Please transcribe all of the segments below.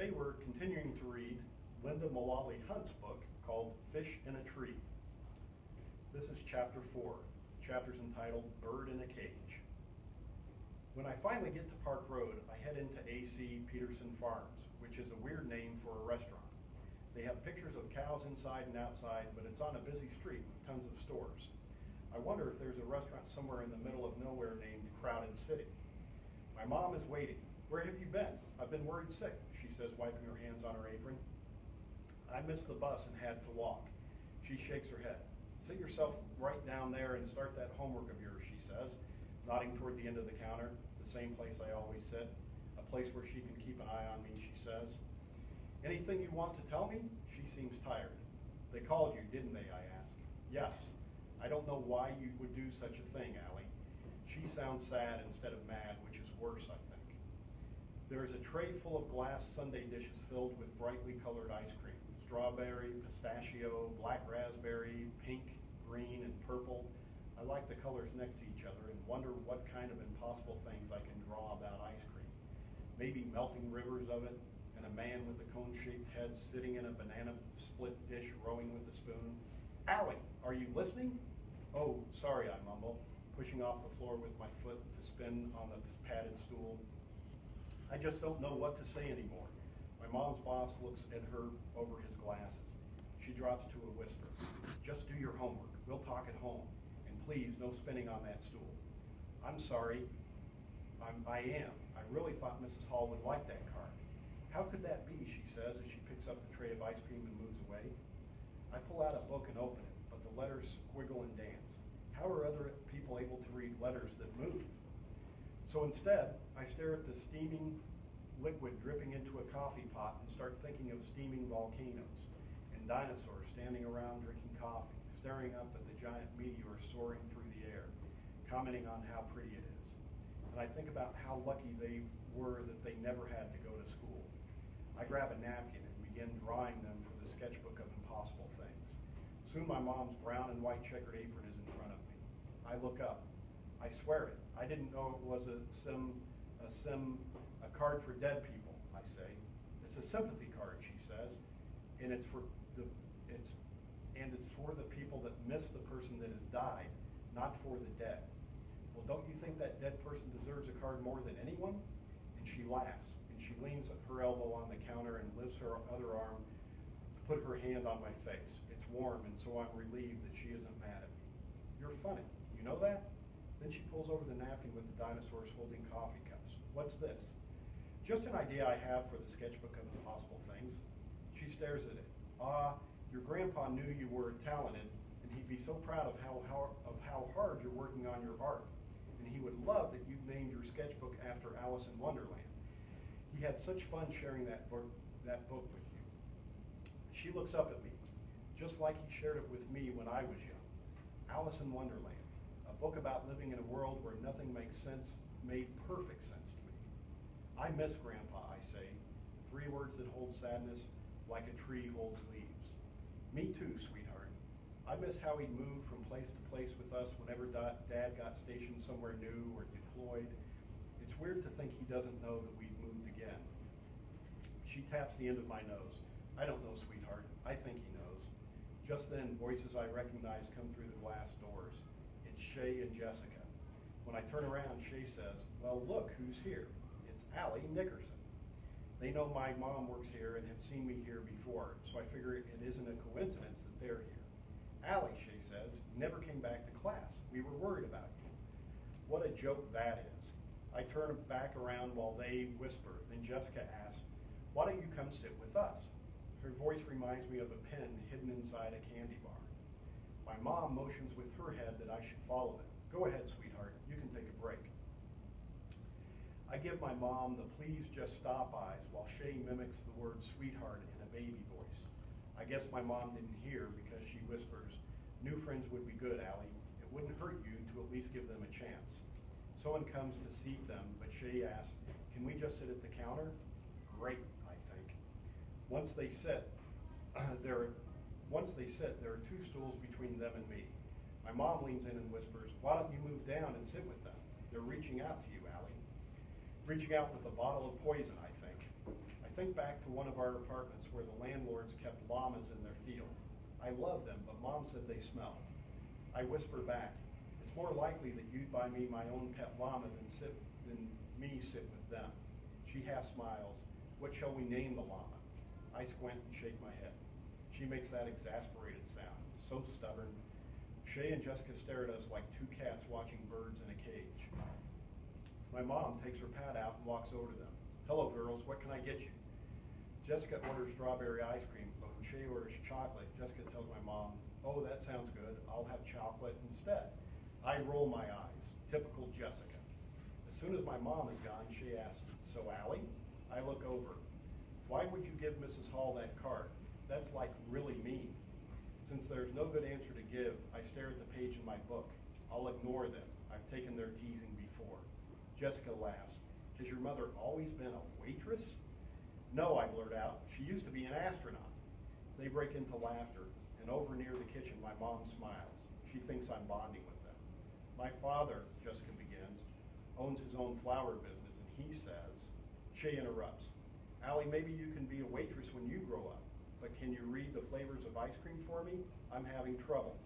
Today we're continuing to read Linda Mullaly Hunt's book called Fish in a Tree. This is chapter 4. The chapter's entitled Bird in a Cage. When I finally get to Park Road, I head into A.C. Peterson Farms, which is a weird name for a restaurant. They have pictures of cows inside and outside, but it's on a busy street with tons of stores. I wonder if there's a restaurant somewhere in the middle of nowhere named Crowded City. My mom is waiting. Where have you been? I've been worried sick, she says, wiping her hands on her apron. I missed the bus and had to walk. She shakes her head. Sit yourself right down there and start that homework of yours, she says, nodding toward the end of the counter, the same place I always sit, a place where she can keep an eye on me, she says. Anything you want to tell me? She seems tired. They called you, didn't they, I ask. Yes. I don't know why you would do such a thing, Allie. She sounds sad instead of mad, which is worse, I think. There is a tray full of glass sundae dishes filled with brightly colored ice cream. Strawberry, pistachio, black raspberry, pink, green, and purple. I like the colors next to each other and wonder what kind of impossible things I can draw about ice cream. Maybe melting rivers of it, and a man with a cone-shaped head sitting in a banana split dish rowing with a spoon. Allie, are you listening? Oh, sorry, I mumble, pushing off the floor with my foot to spin on the padded stool. I just don't know what to say anymore. My mom's boss looks at her over his glasses. She drops to a whisper. Just do your homework. We'll talk at home. And please, no spinning on that stool. I'm sorry. I am. I really thought Mrs. Hall would like that card. How could that be, she says as she picks up the tray of ice cream and moves away. I pull out a book and open it, but the letters squiggle and dance. How are other people able to read letters that move? So instead, I stare at the steaming liquid dripping into a coffee pot and start thinking of steaming volcanoes and dinosaurs standing around drinking coffee, staring up at the giant meteor soaring through the air, commenting on how pretty it is. And I think about how lucky they were that they never had to go to school. I grab a napkin and begin drawing them for the sketchbook of impossible things. Soon my mom's brown and white checkered apron is in front of me. I look up. I swear it. I didn't know it was a card for dead people, I say. It's a sympathy card, she says, and it's for the people that miss the person that has died, not for the dead. Well, don't you think that dead person deserves a card more than anyone? And she laughs, and she leans her elbow on the counter and lifts her other arm to put her hand on my face. It's warm, and so I'm relieved that she isn't mad at me. You're funny. You know that? Then she pulls over the napkin with the dinosaurs holding coffee cups. What's this? Just an idea I have for the sketchbook of impossible things. She stares at it. Your grandpa knew you were talented, and he'd be so proud of how hard you're working on your art. And he would love that you've named your sketchbook after Alice in Wonderland. He had such fun sharing that book with you. She looks up at me, just like he shared it with me when I was young. Alice in Wonderland, a book about living in a world where nothing makes sense, made perfect sense to me. I miss Grandpa, I say, 3 words that hold sadness like a tree holds leaves. Me too, sweetheart. I miss how he'd move from place to place with us whenever Dad got stationed somewhere new or deployed. It's weird to think he doesn't know that we've moved again. She taps the end of my nose. I don't know, sweetheart. I think he knows. Just then, voices I recognize come through the glass doors. It's Shay and Jessica. When I turn around, Shay says, well, look who's here. It's Allie Nickerson. They know my mom works here and have seen me here before, so I figure it isn't a coincidence that they're here. Allie, Shay says, you never came back to class. We were worried about you. What a joke that is. I turn back around while they whisper. Then Jessica asks, why don't you come sit with us? Her voice reminds me of a pin hidden inside a candy bar. My mom motions with her head that I should follow them. Go ahead, sweetheart. You can take a break. I give my mom the please just stop eyes while Shay mimics the word sweetheart in a baby voice. I guess my mom didn't hear because she whispers, new friends would be good, Allie. It wouldn't hurt you to at least give them a chance. Someone comes to seat them, but Shay asks, can we just sit at the counter? Great, I think. Once they sit, there are 2 stools between them and me. My mom leans in and whispers, why don't you move down and sit with them? They're reaching out to you, Allie. Reaching out with a bottle of poison, I think. I think back to one of our apartments where the landlords kept llamas in their field. I love them, but Mom said they smell. I whisper back, it's more likely that you'd buy me my own pet llama than me sit with them. She half smiles. What shall we name the llama? I squint and shake my head. She makes that exasperated sound, so stubborn. Shay and Jessica stare at us like two cats watching birds in a cage. My mom takes her pad out and walks over to them. Hello, girls, what can I get you? Jessica orders strawberry ice cream, but when Shay orders chocolate, Jessica tells my mom, oh, that sounds good, I'll have chocolate instead. I roll my eyes, typical Jessica. As soon as my mom is gone, Shay asks, so Allie? I look over. Why would you give Mrs. Hall that card? That's like really mean. Since there's no good answer to give, I stare at the page in my book. I'll ignore them. I've taken their teasing before. Jessica laughs. Has your mother always been a waitress? No, I blurt out. She used to be an astronaut. They break into laughter, and over near the kitchen, my mom smiles. She thinks I'm bonding with them. My father, Jessica begins, owns his own flower business, and he says, Shay interrupts. Allie, maybe you can be a waitress when you grow up, but can you read the flavors of ice cream for me? I'm having trouble.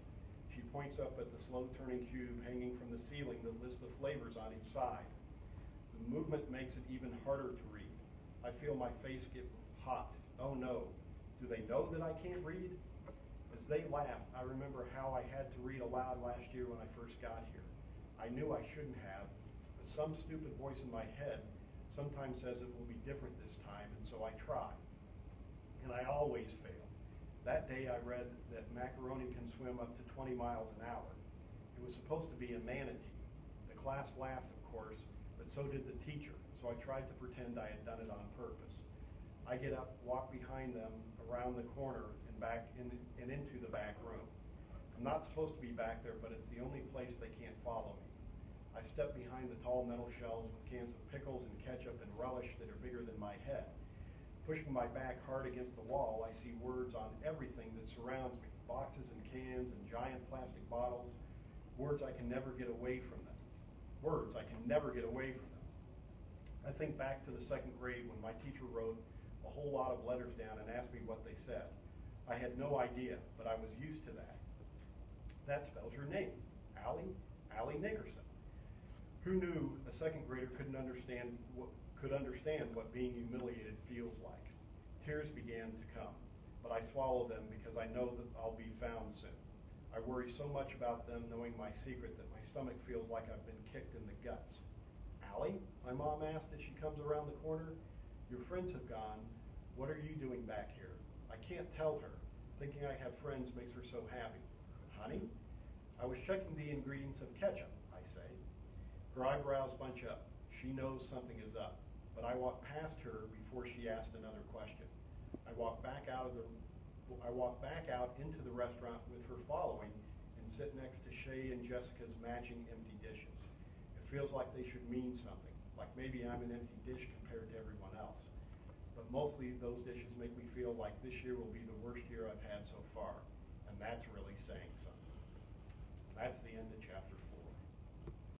She points up at the slow-turning cube hanging from the ceiling that lists the flavors on each side. The movement makes it even harder to read. I feel my face get hot. Oh no, do they know that I can't read? As they laugh, I remember how I had to read aloud last year when I first got here. I knew I shouldn't have, but some stupid voice in my head sometimes says it will be different this time, and so I try. And I always fail. That day I read that macaroni can swim up to 20 miles an hour. It was supposed to be a manatee. The class laughed, of course, but so did the teacher. So I tried to pretend I had done it on purpose. I get up, walk behind them, around the corner, and back and into the back room. I'm not supposed to be back there, but it's the only place they can't follow me. I step behind the tall metal shelves with cans of pickles and ketchup and relish that are bigger than my head. Pushing my back hard against the wall, I see words on everything that surrounds me, boxes and cans and giant plastic bottles, words I can never get away from them. Words I can never get away from them. I think back to the second grade when my teacher wrote a whole lot of letters down and asked me what they said. I had no idea, but I was used to that. That spells your name, Allie Nickerson. Who knew a second grader could understand what being humiliated feels like? Tears began to come, but I swallow them because I know that I'll be found soon. I worry so much about them knowing my secret that my stomach feels like I've been kicked in the guts. Allie, my mom asked as she comes around the corner. Your friends have gone. What are you doing back here? I can't tell her. Thinking I have friends makes her so happy. Honey? I was checking the ingredients of ketchup, I say. Her eyebrows bunch up. She knows something is up, but I walk past her before she asked another question. I walk back out into the restaurant with her following and sit next to Shay and Jessica's matching empty dishes. It feels like they should mean something, like maybe I'm an empty dish compared to everyone else. But mostly those dishes make me feel like this year will be the worst year I've had so far, and that's really saying something. That's the end of chapter 4.